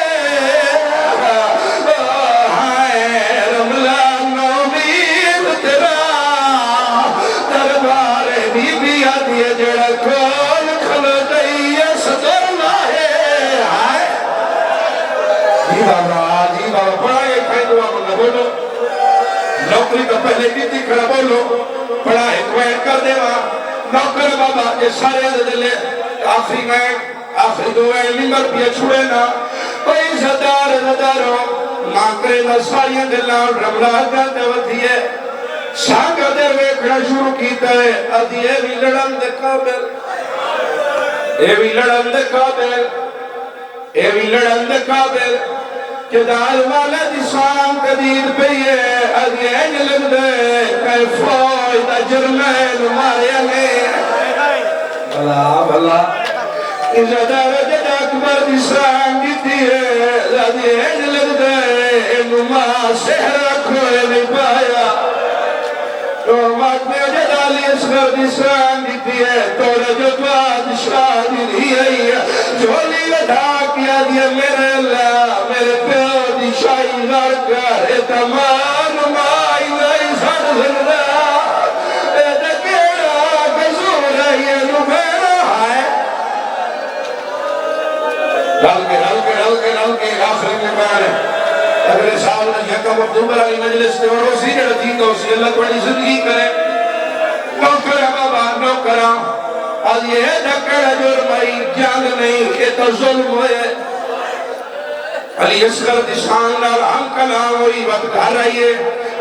نوکری تو پہلے کی کھڑا بولو بڑا ایکوائر کر دے وہاں نوکر بابا یہ سارے دلے آخری میں آخری دوائیں ممبر پیا چھوڑے نا کوئی زدارو مانکرے نا ساریاں دلان رملہ گاندے وطی ہے سانگا در ویکھنا شروع کیتا ہے ادھی اے بھی لڑن دے قابل اے بھی لڑن دے قابل اے بھی لڑن دے قابل کہ دال والا دسان قدید پہیے ادھین لگ دے کہ فوائدہ جرمین مارے میں بلا ازدار جد اکبر دسان گیتی ہے ادھین لگ دے انما سہرہ کھوئے نہیں پایا تو مات میں جد آلی اسگر دسان گیتی ہے تو رجب بادشاہ دی نہیں ہے جھولی لدھا کیا دیا میرے اللہ میرے پیو دی شاہی لڑکر اتمان مائی نہیں سڑ سکتا اے دکیرا کسور ہے نبیرا ہے ڈل کے آخری میں بارے اگلے سال نے یکم اکتوبر علی مجلس نے اور اسی جڑا جی کا اسی اللہ بڑی زندگی کرے نوکرہ بابا نوکرہ آج یہ دکڑ جرمائی جنگ نہیں کہ تو ظلم ہوئے علی اصغر دشان نال ہم کلام ہوئی وقت گھر آئیے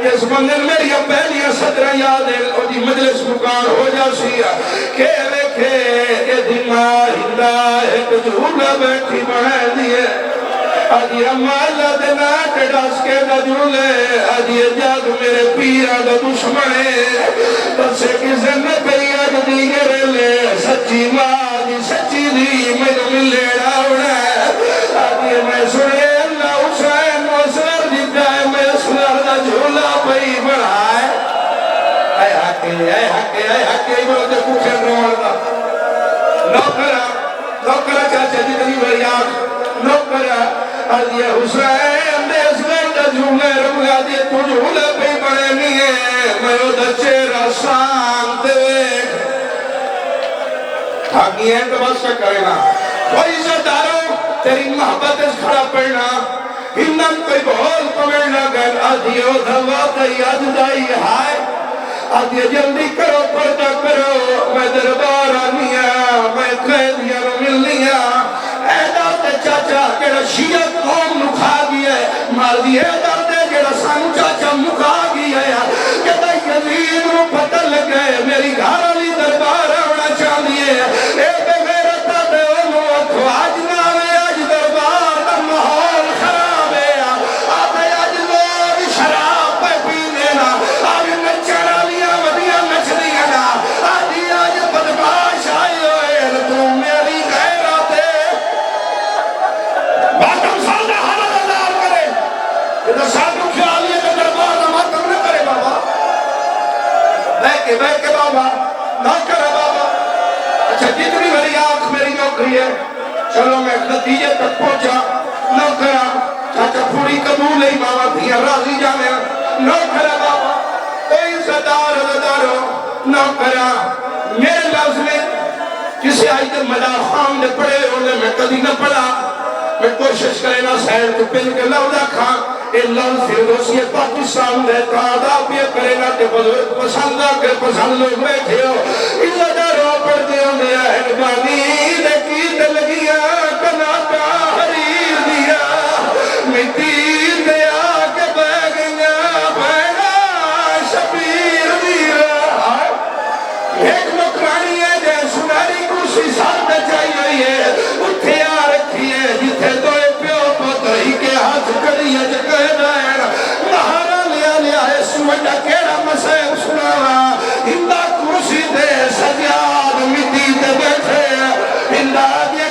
اس مندر میری اب پہلی صدر یاد ہے اور دی مجلس مکان ہو جا سیا کہ لکھے اے دماغ ہندہ ایک جھولا بیٹھی بڑھے دیئے آدھی امالہ دینا ٹیڈاس کے نجولے آدھی جاگ میرے پیرہ دا دشمنے تب سے کسی نے پہیا جو دیگر لے سچی ماں دی سچی دی میرے ملے راوڑے آدھی میں سنے اللہ حسین وصلر دیتا ہے میں اسلر دا جھولا پہی بڑھائے اے حقی بڑھتے کچھے روڑ دا نوکرہ چاچے جتنی بڑی آنکھ نوکرہ آدھی حسین دے اسلر دا جھولے رمگا دیے تو جھولے پہی بڑھے نہیں ہے میں او دا چیرہ سانتے بھاگی ہے تو بس کرنا کوئی زدارو تیری محبت اس کھڑا پڑنا ہندن کوئی بہول پمڑنا گر آدھیو دھوا دائی آدھ دائی ہائے آدھیو جلدی کرو پردہ کرو میں دربار آنیا میں قیدیاں رو ملنیا ایدہ تے چاچا کیڑا شیعہ قوم نکھا گیا ہے ماضی ایدہ تے جیڑا سانو چاچا مکھا گیا ہے کہ دا یزید رو پتہ لگے میری گھر علی دربار آنا چاہیے اے بے غیرتہ دے انہوں اکھو آج نامے آج دربار دا محول خراب ہے آتے آج لوگ شراب پہ پینے نا آج نچڑا لیا ودیا نچڑیا نا آج بدماش آئی ہوئے تو میری غیرت ہے باتم سالدہ حالت اللہ کرے یہ تو ساتھوں خیالی ہے کہ دربار دا ماتم نہ کرے بابا بے کے بابا نہ کرے بابا اچھا جتنی میری آنکھ میری نوکری ہے چلو میں نتیجے تک پہنچا نوکرہ چاچا پوری قبول ہے بابا دھیا راضی جانے نوکرہ بابا کوئی زدارو نوکرہ میرے لفظ میں کسی آئیت مدار خام نے پڑھے انہیں میں کدی نہ پڑھا میں کوشش کرے نا سیر تو پل کے لوڈا کھا اے لفظ فردوسی پاکستان دے تعدہ پیا کرے نا کہ بزرگ پسندہ کے پسند لوگ بیٹھے ہو زدارو پڑھتے ہو دیا احبانی دیکھی دلگیا کناتا حریر دیا مٹی دیا کہ بیگنیا بینا شبیر دیا ایک مکرانی ہے جے سناری کرسی ساتھ چاہی ہوئی ہے اتھے آ رکھی ہے جتھے دوئے پیو پتہی کے ہاتھ کری ہے جگہ دائر مہارا لیا ہے سوچا کیڑا مسئل سناوا ہندہ کرسی دے سجاد مٹی دے بیٹھے ہندہ دے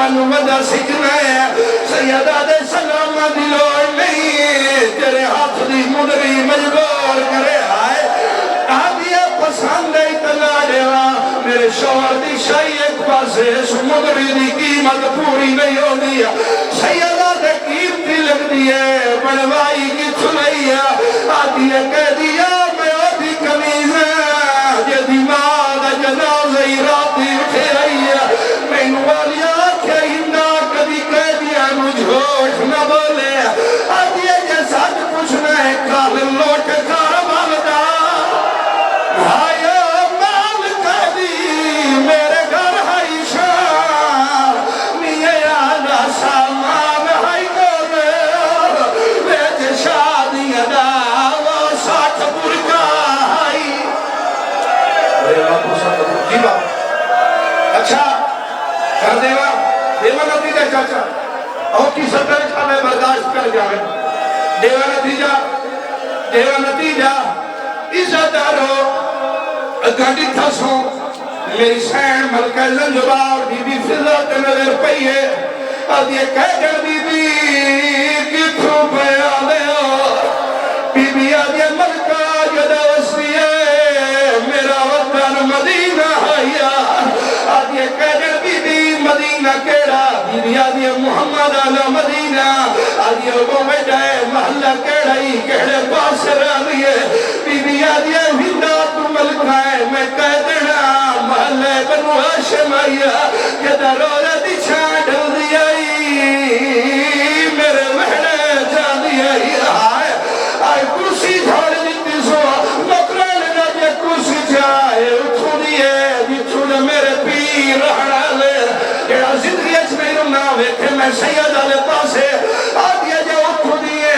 سانو ودا سکھنا ہے سیدہ دے سلام دی لوڑ نہیں تیرے ہاتھ دی مدری مجبور کرے آئے آدھیا پسند اتنا دیوا میرے شوہر دی شاہی ایک پاسے اس مدری دی قیمت پوری نہیں ہو دیا سیدہ دے قیمتی لگ دیئے بڑوائی کی تھلائیا آدھیا کہہ دیا میں آدھی کمیز ہے یہ دیماد جنازہ راتی اٹھے رہی ہے میں نوالیا کیا ہندہ کبھی کہہ دیا مجھ ہوش نہ بولے آدھیا یہ ساتھ پوچھنا ہے کال لوٹ کار والدہ آیا مال کہہ دی میرے گھر ہائی شاہ نیے آدھا سامان ہائی گھر بیچ شادی ادا وہ ساتھ برکا ہائی جی بابا اچھا کر دیوا دیوا نتیجہ چاچا اور کی سطر کا میں برداشت کر جاوے دیوا نتیجہ عزت دارو گھڑی تھسوں میری سین ملکہ زنجبار بی بی فضلت نظر پئیے اب یہ کہہ کر بی بی کتھوں پہ آلے ہو بی بی آدھے ملکہ جدہ وسیعے میرا وطن مدینہ آیا آدھے کہہ کر بی بی مدینہ کیڑا بی بی آدھے محمد علی مدینہ آدھے وہ میں جائے محلہ کیڑا ہی کیڑے پاس رہیے بی بی آدھے ہندہ تو ملکہ ہے میں کہہ دینا محلہ بنو ہاشم آیا کہ دروزہ دی چھاڑ دیا میرے محلہ جا دیا آئے کرسی جھاڑ دیتی سو نکران نجے کرسی جائے اٹھو دیئے جتھو نے میرے پیر رہنا لے جڑا زندگی اچھ میں رمنا ویکھے میں سید علی پاسے آدھیا جا اٹھو دیئے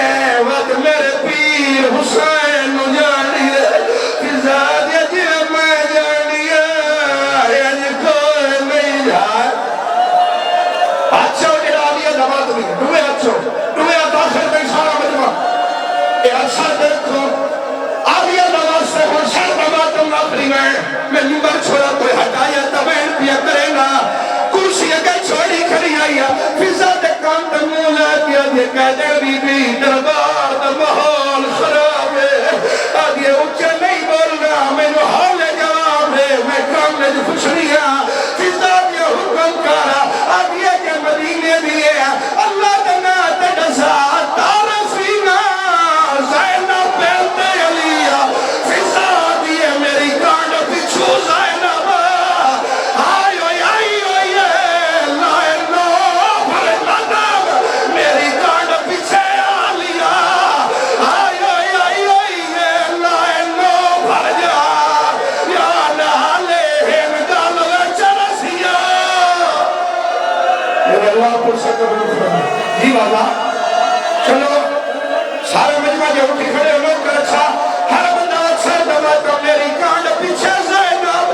وقت میرے پیر حسین نو جان دیئے فضا آدھیا جی میں جان دیئے یعنی کوئی نہیں جائے اچھو جڑا آدھیا دمات بھی دوئے اچھو دوئے داخل میں سارا مجمع اے اچھا دیکھو آدھیا دمات سے ہوں سر دمات آخری میں نمبر چھوڑا کوئی ہٹایا تبین پیا کرے نا کرسی اگر چھوڑی کھڑی آئی فضا دے کام دے مولا کیا دے کہہ دے بی بی دربار دے محول خراب ہے آدھیا اچھا نہیں بولنا میں نو حال جواب ہے میں کام نے جو خوش رہا فضا دے حکم کارا آدھیا کے مدینے دیئے اللہ دنا تڑسا تارفینا زینہ پہلتے علیہ فضا دیئے میری کانڈ پچھو زینہ میری کانڈ پیچھے آ لیا جی بابا چلو سارے مجمع جو اٹھی کھڑے لوگ کر اچھا ہر بندہ اچھا دبا تو میری کانڈ پیچھے زینب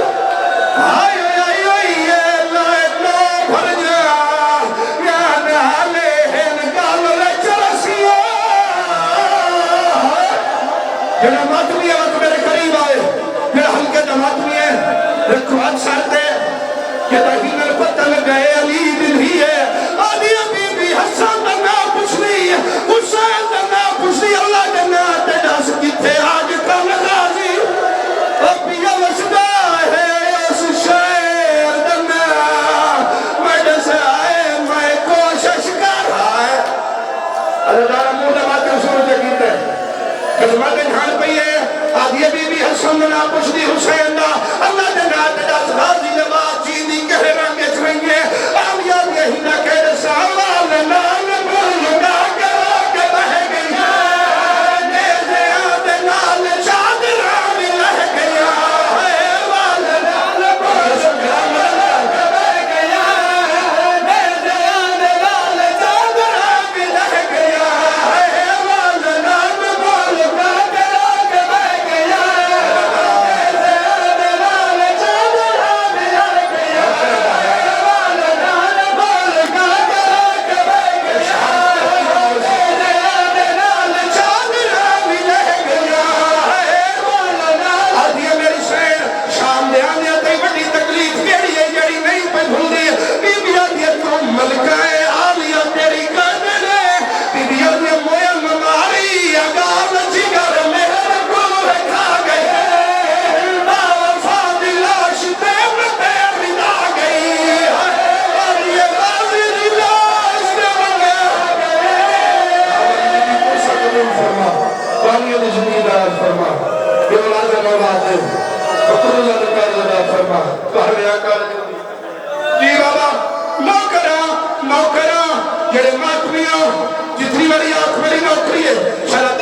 آئی آئی آئی لائن نو بھر جا یا نالے نکالو لے چرسیا جنہ ماتمی ہے وقت میرے قریب آئے میرے ہلکے دماتمی ہے رکھو ہاتھ سارتے کہ دہینر پتہ لگئے علی دل ہی ہے آدھی ابھی بھی حسن دنا کچھ نہیں ہے حسین دنا کچھ نہیں اللہ دنا تیرا سکتے آج کم غازی ابھی وسدہ ہے اس شہر دنا مجھ سے آئے میں کوشش کر آئے اللہ دارا مودہ باتیں سوچے کیتے قسمت جھان پئی ہے آدھی ابھی بھی حسن دنا کچھ نہیں حسین دا اللہ دنا تیرا غازی نبات چیزی کہے رنگ چھوئنگے آمیا یہی نہ کہہ سامان نام بھول گا کرا کے بہ گیا نیزے آدھے نال چادرہ بھی لہ گیا حیوان نال بھول گا بہ گیا نیزے آدھے نال چادرہ بھی لہ گیا حیوان نال بھول گا کرا کے بہ گیا نیزے آدھے نال چادرہ بھی لہ گیا حیوان نال بھول گا فرما پانیوں کی زندگی دار فرما یہ اولاد اولاد دے بکر اللہ نے کار لگا فرما کہنے آقا جی بابا نوکرہ جڑے ماتمیاں جتنی بڑی آنکھ میری نوکری ہے شاید